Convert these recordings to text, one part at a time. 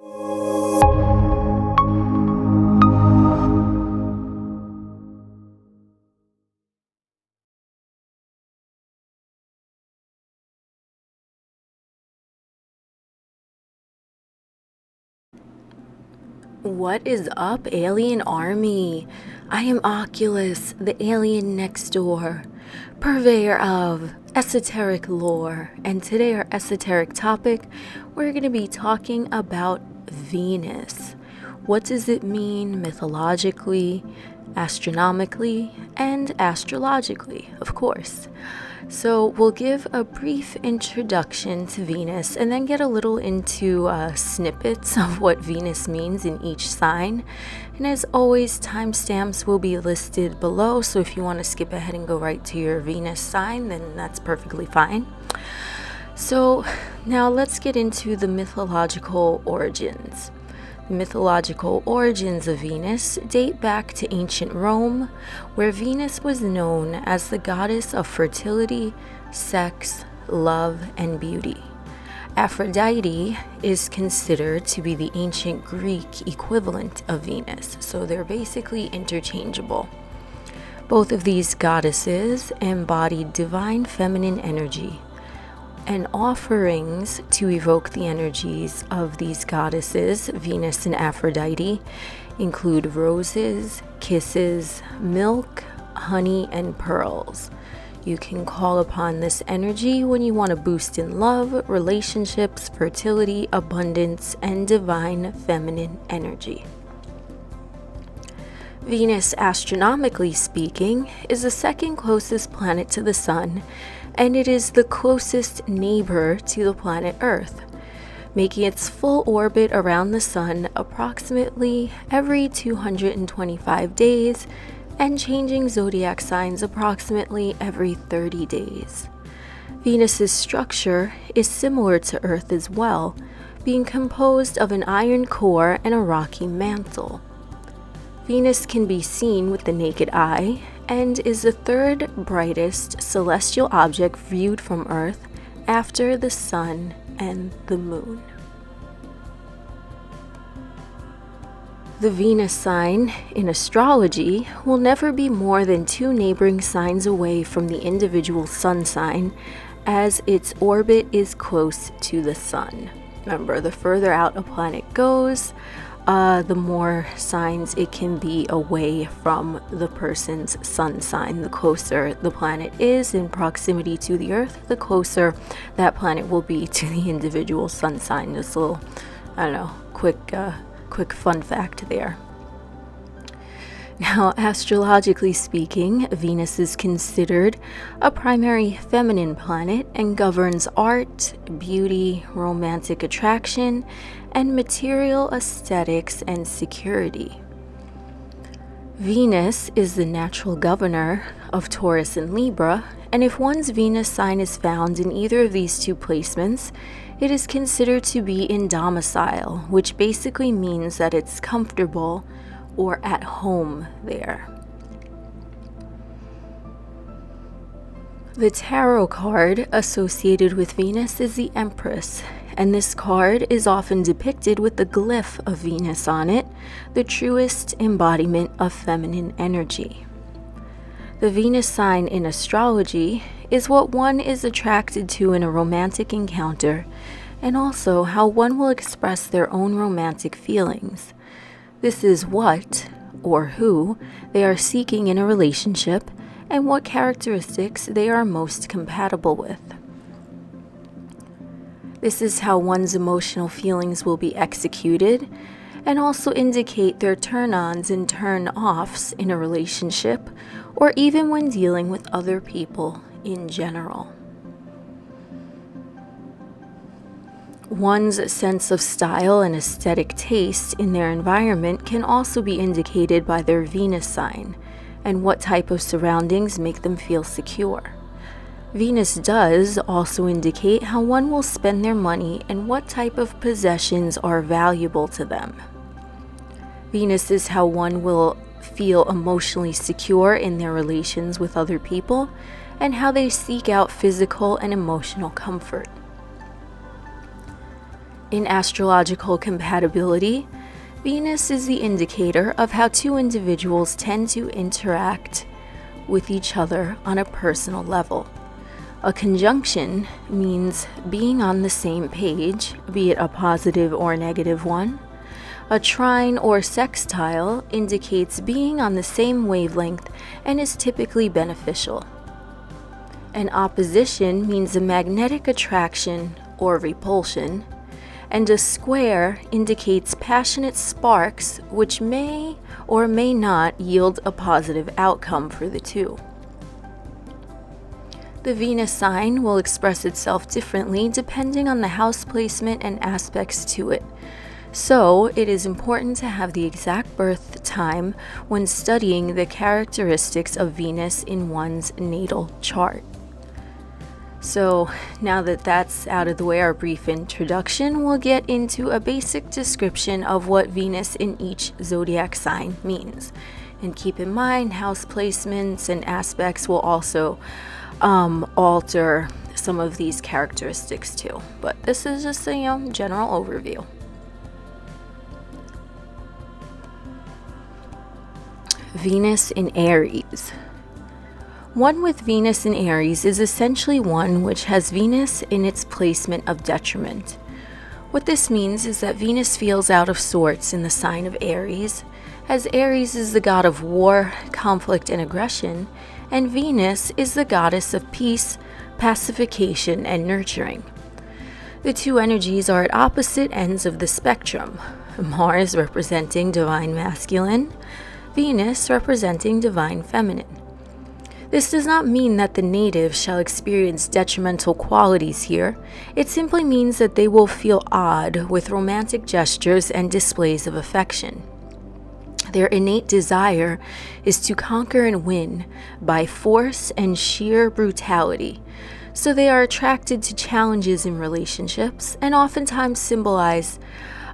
What is up, AlienARMy? I am Oculus, the alien next door, purveyor of esoteric lore, and today our esoteric topic, we're going to be talking about Venus. What does it mean mythologically, astronomically, and astrologically, of course. So we'll give a brief introduction to Venus and then get a little into snippets of what Venus means in each sign. And as always, timestamps will be listed below, so if you want to skip ahead and go right to your Venus sign, then that's perfectly fine. So now let's get into the mythological origins. The mythological origins of Venus date back to ancient Rome, where Venus was known as the goddess of fertility, sex, love, and beauty. Aphrodite is considered to be the ancient Greek equivalent of Venus, so they're basically interchangeable. Both of these goddesses embodied divine feminine energy, and offerings to evoke the energies of these goddesses, Venus and Aphrodite, include roses, kisses, milk, honey, and pearls. You can call upon this energy when you want to boost in love, relationships, fertility, abundance, and divine feminine energy. Venus, astronomically speaking, is the second closest planet to the Sun, and it is the closest neighbor to the planet Earth, making its full orbit around the Sun approximately every 225 days and changing zodiac signs approximately every 30 days. Venus's structure is similar to Earth as well, being composed of an iron core and a rocky mantle. Venus can be seen with the naked eye and is the third brightest celestial object viewed from Earth after the Sun and the Moon. The Venus sign in astrology will never be more than 2 neighboring signs away from the individual sun sign, as its orbit is close to the Sun. Remember, the further out a planet goes, the more signs it can be away from the person's sun sign. The closer the planet is in proximity to the Earth, the closer that planet will be to the individual sun sign. Just a little, quick fun fact there. Now, astrologically speaking, Venus is considered a primary feminine planet and governs art, beauty, romantic attraction, and material aesthetics and security. Venus is the natural governor of Taurus and Libra, and if one's Venus sign is found in either of these 2 placements, it is considered to be in domicile, which basically means that it's comfortable or at home there. The tarot card associated with Venus is the Empress, and this card is often depicted with the glyph of Venus on it, the truest embodiment of feminine energy. The Venus sign in astrology is what one is attracted to in a romantic encounter, and also how one will express their own romantic feelings. This is what, or who, they are seeking in a relationship, and what characteristics they are most compatible with. This is how one's emotional feelings will be executed, and also indicate their turn-ons and turn-offs in a relationship, or even when dealing with other people in general. One's sense of style and aesthetic taste in their environment can also be indicated by their Venus sign, and what type of surroundings make them feel secure. Venus does also indicate how one will spend their money and what type of possessions are valuable to them. Venus is how one will feel emotionally secure in their relations with other people, and how they seek out physical and emotional comfort. In astrological compatibility, Venus is the indicator of how two individuals tend to interact with each other on a personal level. A conjunction means being on the same page, be it a positive or negative one. A trine or sextile indicates being on the same wavelength and is typically beneficial. An opposition means a magnetic attraction or repulsion, and a square indicates passionate sparks which may or may not yield a positive outcome for the two. The Venus sign will express itself differently depending on the house placement and aspects to it. So, it is important to have the exact birth time when studying the characteristics of Venus in one's natal chart. So, now that that's out of the way, our brief introduction, we'll get into a basic description of what Venus in each zodiac sign means. And keep in mind, house placements and aspects will also alter some of these characteristics too. But this is just a general overview. Venus in Aries. One with Venus in Aries is essentially one which has Venus in its placement of detriment. What this means is that Venus feels out of sorts in the sign of Aries, as Aries is the god of war, conflict, and aggression, and Venus is the goddess of peace, pacification, and nurturing. The two energies are at opposite ends of the spectrum, Mars representing divine masculine, Venus representing divine feminine. This does not mean that the native shall experience detrimental qualities here. It simply means that they will feel odd with romantic gestures and displays of affection. Their innate desire is to conquer and win by force and sheer brutality. So they are attracted to challenges in relationships and oftentimes symbolize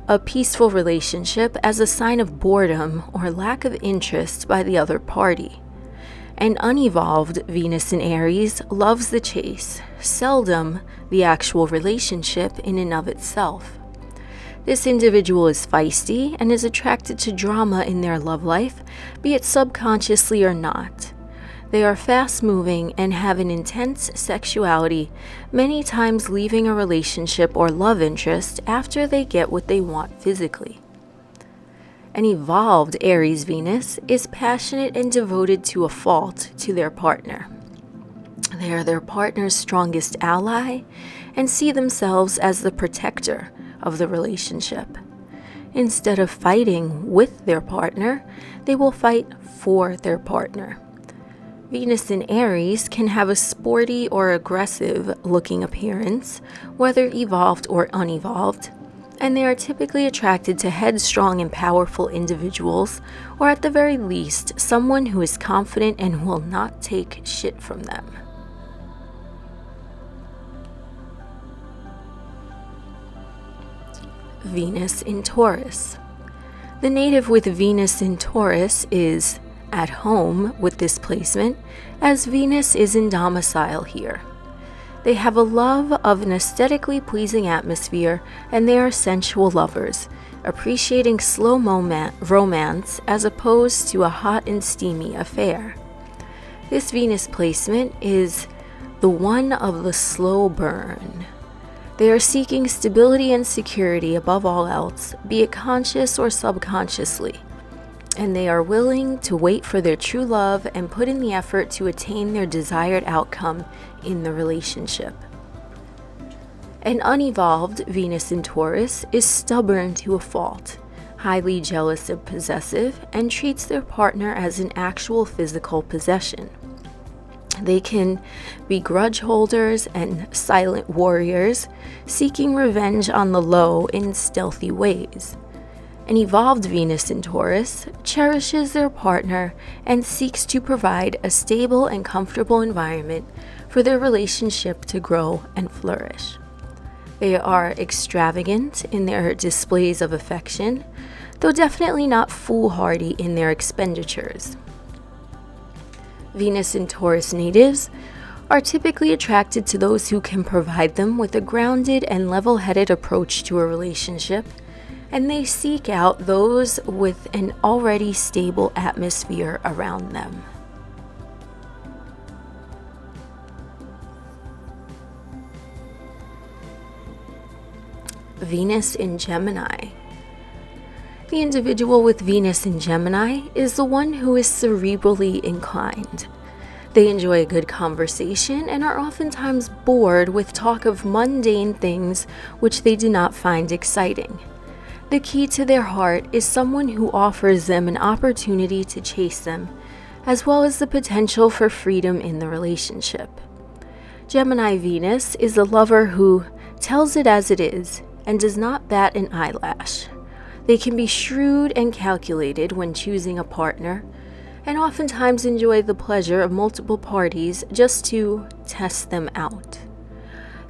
a peaceful relationship as a sign of boredom or lack of interest by the other party. An unevolved Venus in Aries loves the chase, seldom the actual relationship in and of itself. This individual is feisty and is attracted to drama in their love life, be it subconsciously or not. They are fast-moving and have an intense sexuality, many times leaving a relationship or love interest after they get what they want physically. An evolved Aries Venus is passionate and devoted to a fault to their partner. They are their partner's strongest ally and see themselves as the protector of the relationship. Instead of fighting with their partner, they will fight for their partner. Venus in Aries can have a sporty or aggressive looking appearance, whether evolved or unevolved, and they are typically attracted to headstrong and powerful individuals, or at the very least, someone who is confident and will not take shit from them. Venus in Taurus. The native with Venus in Taurus is at home with this placement, as Venus is in domicile here. They have a love of an aesthetically pleasing atmosphere, and they are sensual lovers, appreciating slow romance as opposed to a hot and steamy affair. This Venus placement is the one of the slow burn. They are seeking stability and security above all else, be it conscious or subconsciously, and they are willing to wait for their true love and put in the effort to attain their desired outcome in the relationship. An unevolved Venus in Taurus is stubborn to a fault, highly jealous and possessive, and treats their partner as an actual physical possession. They can be grudge holders and silent warriors, seeking revenge on the low in stealthy ways. An evolved Venus in Taurus cherishes their partner and seeks to provide a stable and comfortable environment for their relationship to grow and flourish. They are extravagant in their displays of affection, though definitely not foolhardy in their expenditures. Venus in Taurus natives are typically attracted to those who can provide them with a grounded and level-headed approach to a relationship, and they seek out those with an already stable atmosphere around them. Venus in Gemini. The individual with Venus in Gemini is the one who is cerebrally inclined. They enjoy a good conversation and are oftentimes bored with talk of mundane things which they do not find exciting. The key to their heart is someone who offers them an opportunity to chase them, as well as the potential for freedom in the relationship. Gemini Venus is a lover who tells it as it is and does not bat an eyelash. They can be shrewd and calculated when choosing a partner, and oftentimes enjoy the pleasure of multiple parties just to test them out.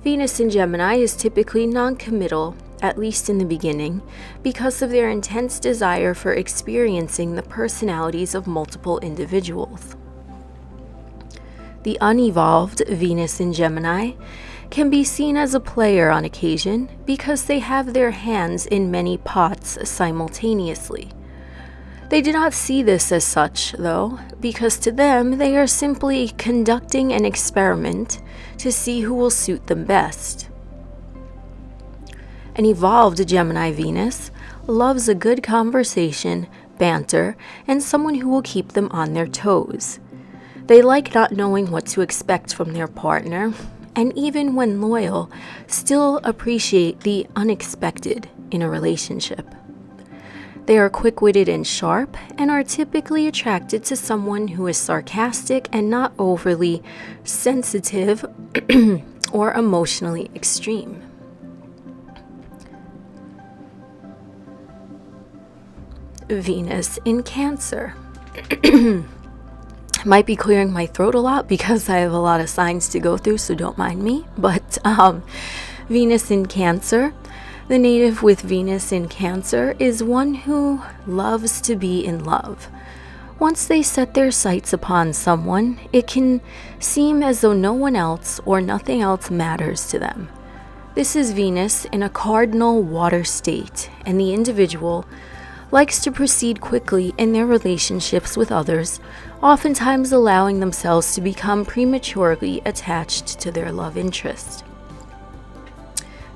Venus in Gemini is typically non-committal, at least in the beginning, because of their intense desire for experiencing the personalities of multiple individuals. The unevolved Venus in Gemini can be seen as a player on occasion because they have their hands in many pots simultaneously. They do not see this as such, though, because to them they are simply conducting an experiment to see who will suit them best. An evolved Gemini Venus loves a good conversation, banter, and someone who will keep them on their toes. They like not knowing what to expect from their partner, and even when loyal, still appreciate the unexpected in a relationship. They are quick-witted and sharp, and are typically attracted to someone who is sarcastic and not overly sensitive or emotionally extreme. Venus in Cancer. Might be clearing my throat a lot because I have a lot of signs to go through, so don't mind me. But Venus in Cancer, the native with Venus in Cancer is one who loves to be in love. Once they set their sights upon someone, it can seem as though no one else or nothing else matters to them. This is Venus in a cardinal water state, and the individual likes to proceed quickly in their relationships with others, oftentimes allowing themselves to become prematurely attached to their love interest.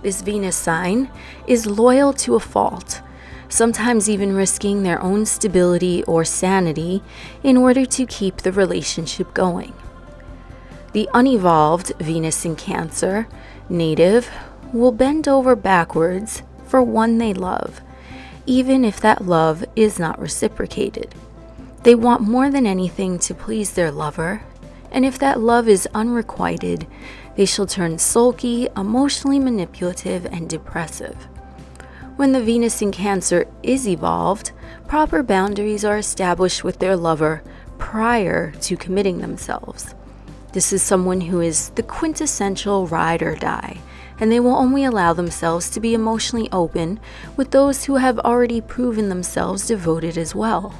This Venus sign is loyal to a fault, sometimes even risking their own stability or sanity in order to keep the relationship going. The unevolved Venus in Cancer, native, will bend over backwards for one they love, even if that love is not reciprocated. They want more than anything to please their lover, and if that love is unrequited, they shall turn sulky, emotionally manipulative, and depressive. When the Venus in Cancer is evolved, proper boundaries are established with their lover prior to committing themselves. This is someone who is the quintessential ride or die, and they will only allow themselves to be emotionally open with those who have already proven themselves devoted as well.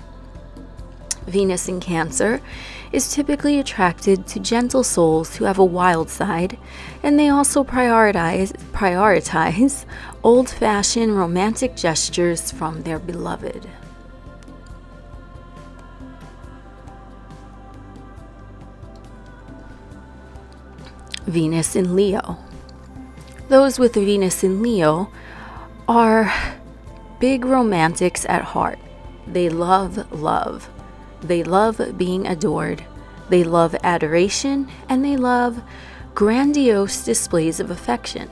Venus in Cancer is typically attracted to gentle souls who have a wild side, and they also prioritize old-fashioned romantic gestures from their beloved. Venus in Leo. Those with Venus in Leo are big romantics at heart. They love love. They love being adored. They love adoration, and they love grandiose displays of affection.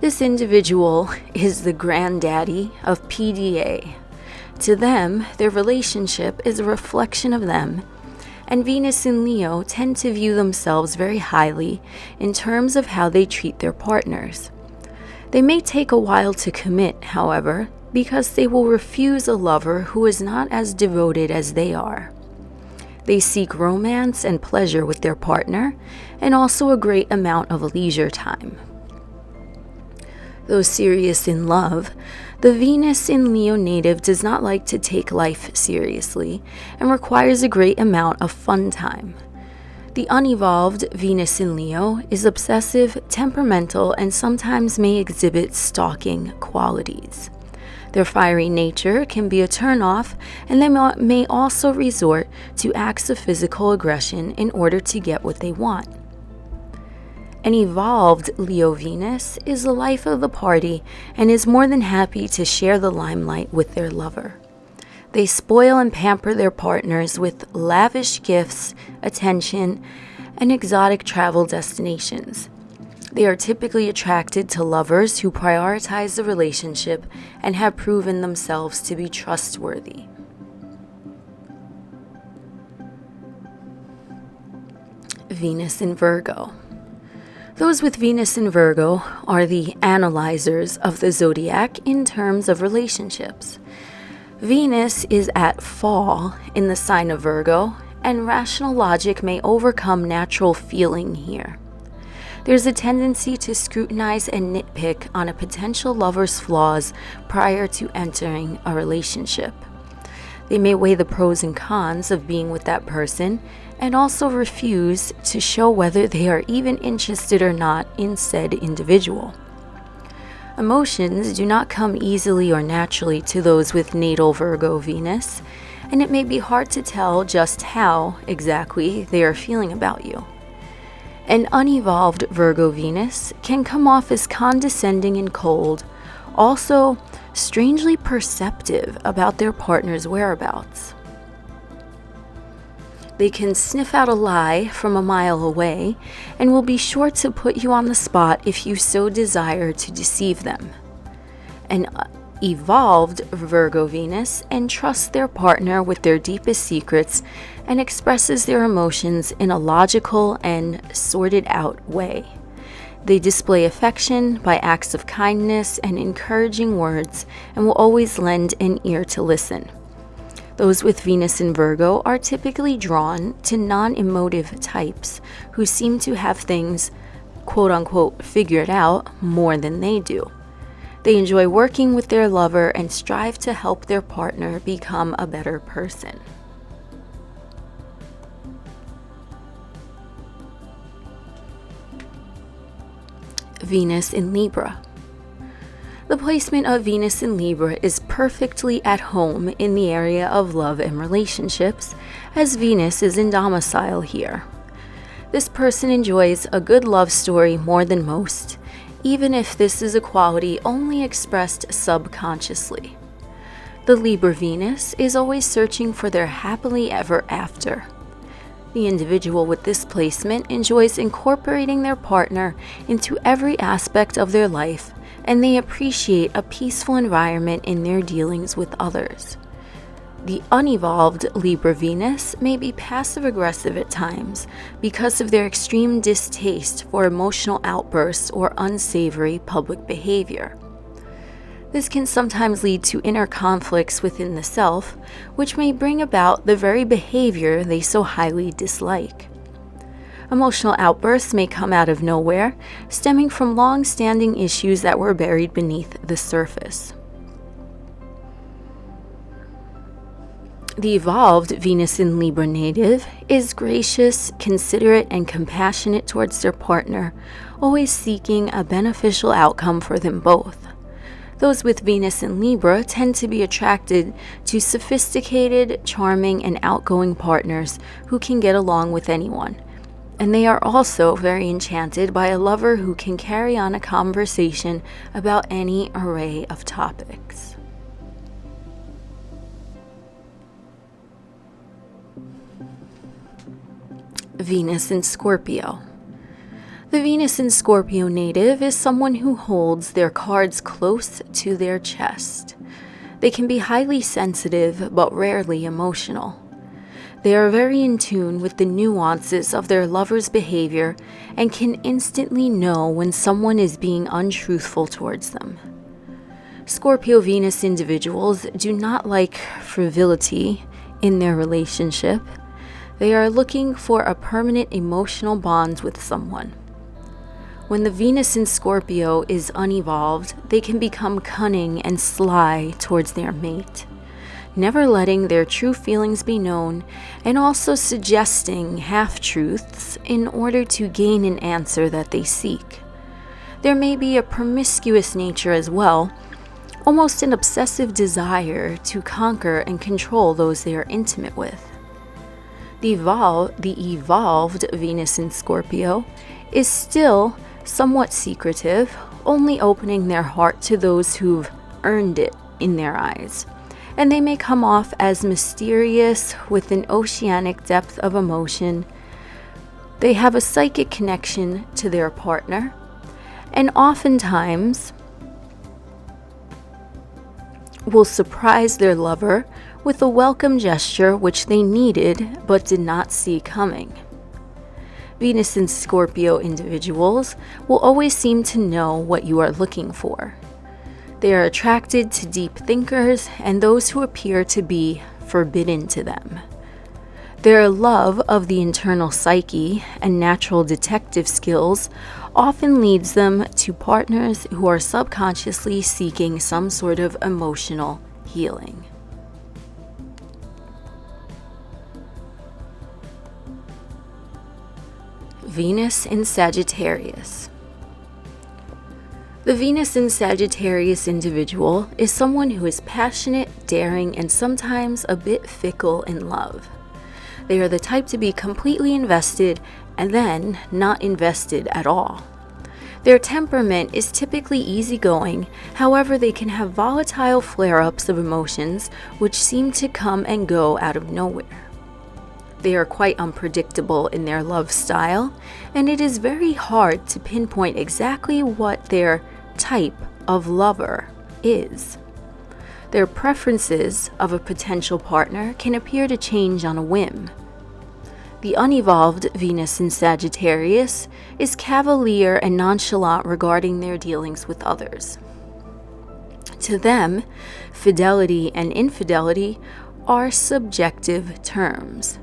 This individual is the granddaddy of PDA. To them, their relationship is a reflection of them, and Venus in Leo tend to view themselves very highly in terms of how they treat their partners. They may take a while to commit, however, because they will refuse a lover who is not as devoted as they are. They seek romance and pleasure with their partner, and also a great amount of leisure time. Though serious in love, the Venus in Leo native does not like to take life seriously and requires a great amount of fun time. The unevolved Venus in Leo is obsessive, temperamental, and sometimes may exhibit stalking qualities. Their fiery nature can be a turnoff, and they may also resort to acts of physical aggression in order to get what they want. An evolved Leo Venus is the life of the party and is more than happy to share the limelight with their lover. They spoil and pamper their partners with lavish gifts, attention, and exotic travel destinations. They are typically attracted to lovers who prioritize the relationship and have proven themselves to be trustworthy. Venus in Virgo. Those with Venus in Virgo are the analyzers of the zodiac in terms of relationships. Venus is at fall in the sign of Virgo, and rational logic may overcome natural feeling here. There's a tendency to scrutinize and nitpick on a potential lover's flaws prior to entering a relationship. They may weigh the pros and cons of being with that person and also refuse to show whether they are even interested or not in said individual. Emotions do not come easily or naturally to those with natal Virgo Venus, and it may be hard to tell just how exactly they are feeling about you. An unevolved Virgo Venus can come off as condescending and cold, also strangely perceptive about their partner's whereabouts. They can sniff out a lie from a mile away and will be sure to put you on the spot if you so desire to deceive them. An evolved Virgo Venus entrusts their partner with their deepest secrets and expresses their emotions in a logical and sorted out way. They display affection by acts of kindness and encouraging words and will always lend an ear to listen. Those with Venus in Virgo are typically drawn to non-emotive types who seem to have things, quote-unquote, figured out more than they do. They enjoy working with their lover and strive to help their partner become a better person. Venus in Libra. The placement of Venus in Libra is perfectly at home in the area of love and relationships, as Venus is in domicile here. This person enjoys a good love story more than most, even if this is a quality only expressed subconsciously. The Libra Venus is always searching for their happily ever after. The individual with this placement enjoys incorporating their partner into every aspect of their life, and they appreciate a peaceful environment in their dealings with others. The unevolved Libra Venus may be passive-aggressive at times because of their extreme distaste for emotional outbursts or unsavory public behavior. This can sometimes lead to inner conflicts within the self, which may bring about the very behavior they so highly dislike. Emotional outbursts may come out of nowhere, stemming from long-standing issues that were buried beneath the surface. The evolved Venus in Libra native is gracious, considerate, and compassionate towards their partner, always seeking a beneficial outcome for them both. Those with Venus in Libra tend to be attracted to sophisticated, charming, and outgoing partners who can get along with anyone. And they are also very enchanted by a lover who can carry on a conversation about any array of topics. Venus in Scorpio. The Venus in Scorpio native is someone who holds their cards close to their chest. They can be highly sensitive but rarely emotional. They are very in tune with the nuances of their lover's behavior and can instantly know when someone is being untruthful towards them. Scorpio Venus individuals do not like frivolity in their relationship. They are looking for a permanent emotional bond with someone. When the Venus in Scorpio is unevolved, they can become cunning and sly towards their mate. never letting their true feelings be known, and also suggesting half-truths in order to gain an answer that they seek. There may be a promiscuous nature as well, almost an obsessive desire to conquer and control those they are intimate with. The evolved Venus in Scorpio is still somewhat secretive, only opening their heart to those who've earned it in their eyes. And they may come off as mysterious with an oceanic depth of emotion. They have a psychic connection to their partner, and oftentimes will surprise their lover with a welcome gesture which they needed but did not see coming. Venus in Scorpio individuals will always seem to know what you are looking for. They are attracted to deep thinkers and those who appear to be forbidden to them. Their love of the internal psyche and natural detective skills often leads them to partners who are subconsciously seeking some sort of emotional healing. Venus in Sagittarius. The Venus in Sagittarius individual is someone who is passionate, daring, and sometimes a bit fickle in love. They are the type to be completely invested and then not invested at all. Their temperament is typically easygoing, however, they can have volatile flare-ups of emotions which seem to come and go out of nowhere. They are quite unpredictable in their love style, and it is very hard to pinpoint exactly what their type of lover is. Their preferences of a potential partner can appear to change on a whim. The unevolved Venus in Sagittarius is cavalier and nonchalant regarding their dealings with others. To them, fidelity and infidelity are subjective terms.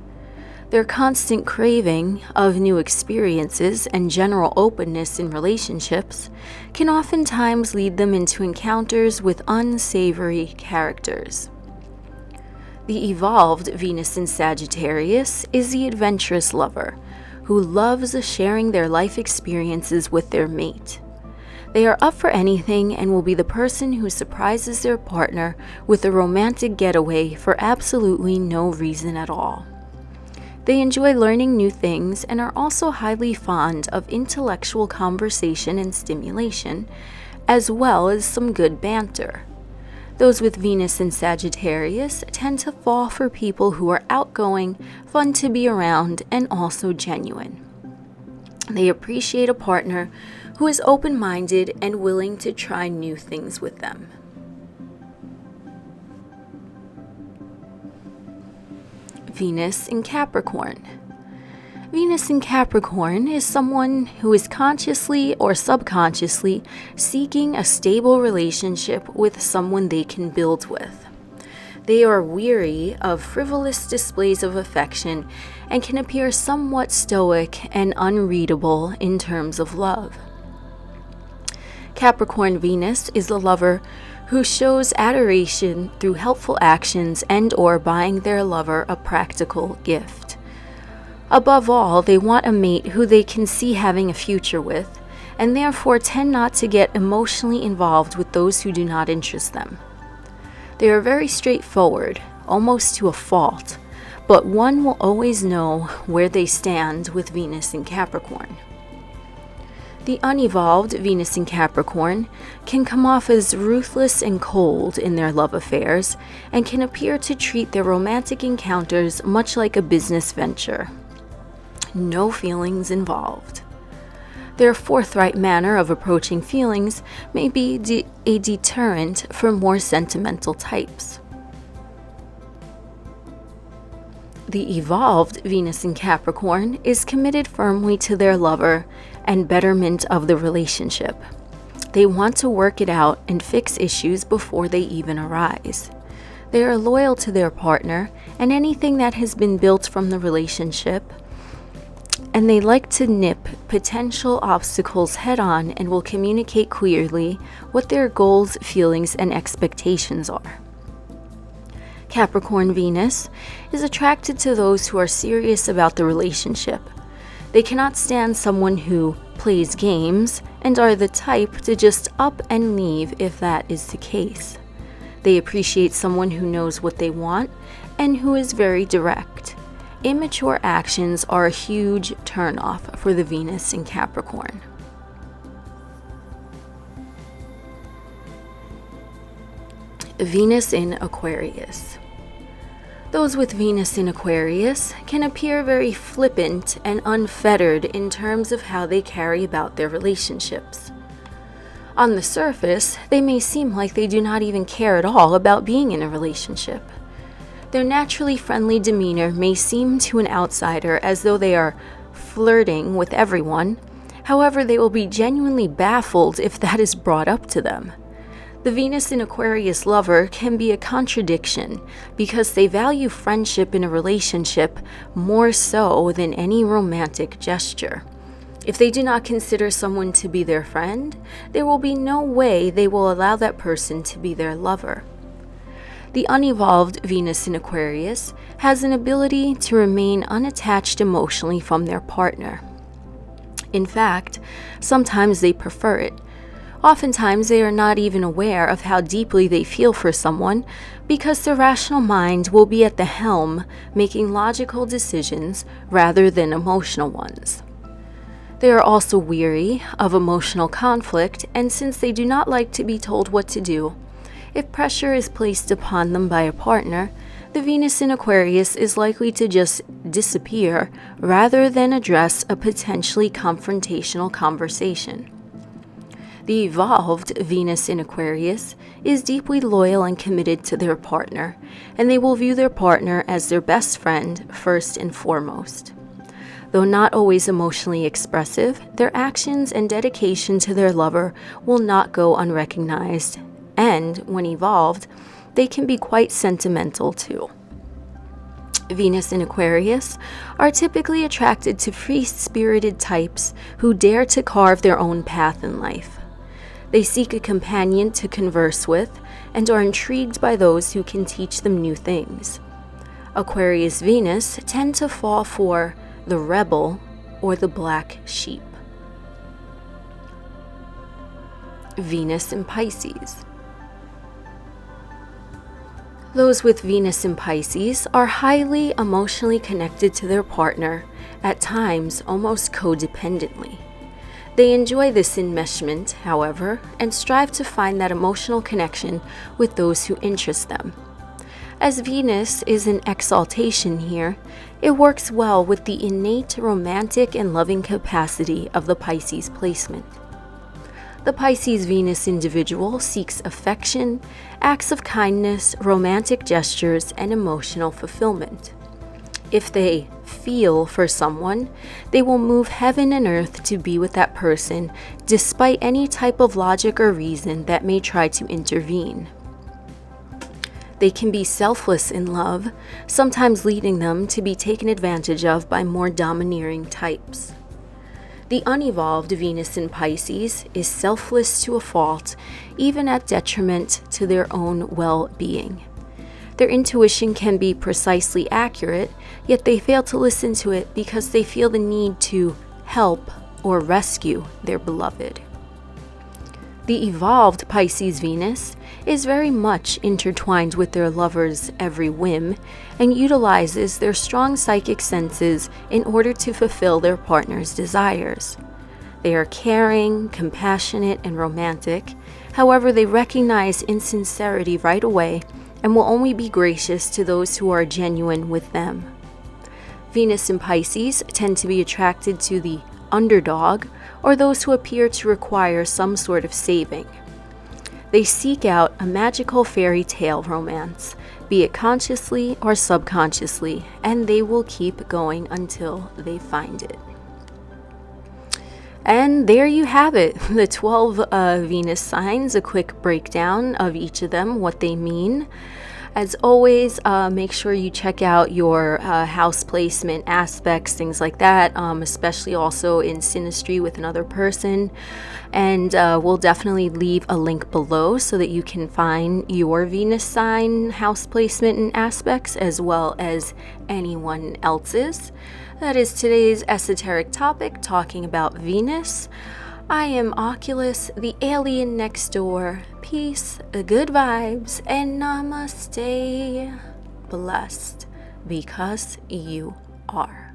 Their constant craving of new experiences and general openness in relationships can oftentimes lead them into encounters with unsavory characters. The evolved Venus in Sagittarius is the adventurous lover who loves sharing their life experiences with their mate. They are up for anything and will be the person who surprises their partner with a romantic getaway for absolutely no reason at all. They enjoy learning new things and are also highly fond of intellectual conversation and stimulation, as well as some good banter. Those with Venus in Sagittarius tend to fall for people who are outgoing, fun to be around, and also genuine. They appreciate a partner who is open-minded and willing to try new things with them. Venus in Capricorn. Venus in Capricorn is someone who is consciously or subconsciously seeking a stable relationship with someone they can build with. They are weary of frivolous displays of affection and can appear somewhat stoic and unreadable in terms of love. Capricorn Venus is the lover who shows adoration through helpful actions and/or buying their lover a practical gift. Above all, they want a mate who they can see having a future with, and therefore tend not to get emotionally involved with those who do not interest them. They are very straightforward, almost to a fault, but one will always know where they stand with Venus in Capricorn. The unevolved Venus in Capricorn can come off as ruthless and cold in their love affairs and can appear to treat their romantic encounters much like a business venture. No feelings involved. Their forthright manner of approaching feelings may be a deterrent for more sentimental types. The evolved Venus in Capricorn is committed firmly to their lover and betterment of the relationship. They want to work it out and fix issues before they even arise. They are loyal to their partner and anything that has been built from the relationship, and they like to nip potential obstacles head on and will communicate clearly what their goals, feelings, and expectations are. Capricorn Venus is attracted to those who are serious about the relationship. They cannot stand someone who plays games and are the type to just up and leave if that is the case. They appreciate someone who knows what they want and who is very direct. Immature actions are a huge turnoff for the Venus in Capricorn. Venus in Aquarius. Those with Venus in Aquarius can appear very flippant and unfettered in terms of how they carry about their relationships. On the surface, they may seem like they do not even care at all about being in a relationship. Their naturally friendly demeanor may seem to an outsider as though they are flirting with everyone. However, they will be genuinely baffled if that is brought up to them. The Venus in Aquarius lover can be a contradiction because they value friendship in a relationship more so than any romantic gesture. If they do not consider someone to be their friend, there will be no way they will allow that person to be their lover. The unevolved Venus in Aquarius has an ability to remain unattached emotionally from their partner. In fact, sometimes they prefer it. Oftentimes they are not even aware of how deeply they feel for someone because their rational mind will be at the helm, making logical decisions rather than emotional ones. They are also weary of emotional conflict, and since they do not like to be told what to do, if pressure is placed upon them by a partner, the Venus in Aquarius is likely to just disappear rather than address a potentially confrontational conversation. The evolved Venus in Aquarius is deeply loyal and committed to their partner, and they will view their partner as their best friend first and foremost. Though not always emotionally expressive, their actions and dedication to their lover will not go unrecognized, and when evolved, they can be quite sentimental too. Venus in Aquarius are typically attracted to free-spirited types who dare to carve their own path in life. They seek a companion to converse with and are intrigued by those who can teach them new things. Aquarius Venus tend to fall for the rebel or the black sheep. Venus in Pisces. Those with Venus in Pisces are highly emotionally connected to their partner, at times almost codependently. They enjoy this enmeshment, however, and strive to find that emotional connection with those who interest them. As Venus is in exaltation here, it works well with the innate romantic and loving capacity of the Pisces placement. The Pisces Venus individual seeks affection, acts of kindness, romantic gestures, and emotional fulfillment. If they feel for someone, they will move heaven and earth to be with that person, despite any type of logic or reason that may try to intervene. They can be selfless in love, sometimes leading them to be taken advantage of by more domineering types. The unevolved Venus in Pisces is selfless to a fault, even at detriment to their own well-being. Their intuition can be precisely accurate, yet they fail to listen to it because they feel the need to help or rescue their beloved. The evolved Pisces Venus is very much intertwined with their lover's every whim and utilizes their strong psychic senses in order to fulfill their partner's desires. They are caring, compassionate, and romantic. However, they recognize insincerity right away and will only be gracious to those who are genuine with them. Venus in Pisces tend to be attracted to the underdog or those who appear to require some sort of saving. They seek out a magical fairy tale romance, be it consciously or subconsciously, and they will keep going until they find it. And there you have it, the 12 Venus signs, a quick breakdown of each of them, what they mean. As always, make sure you check out your house placement aspects, things like that, especially also in synastry with another person. And we'll definitely leave a link below so that you can find your Venus sign house placement and aspects, as well as anyone else's. That is today's esoteric topic, talking about Venus. I am Oculus, the alien next door. Peace, good vibes, and namaste. Blessed because you are.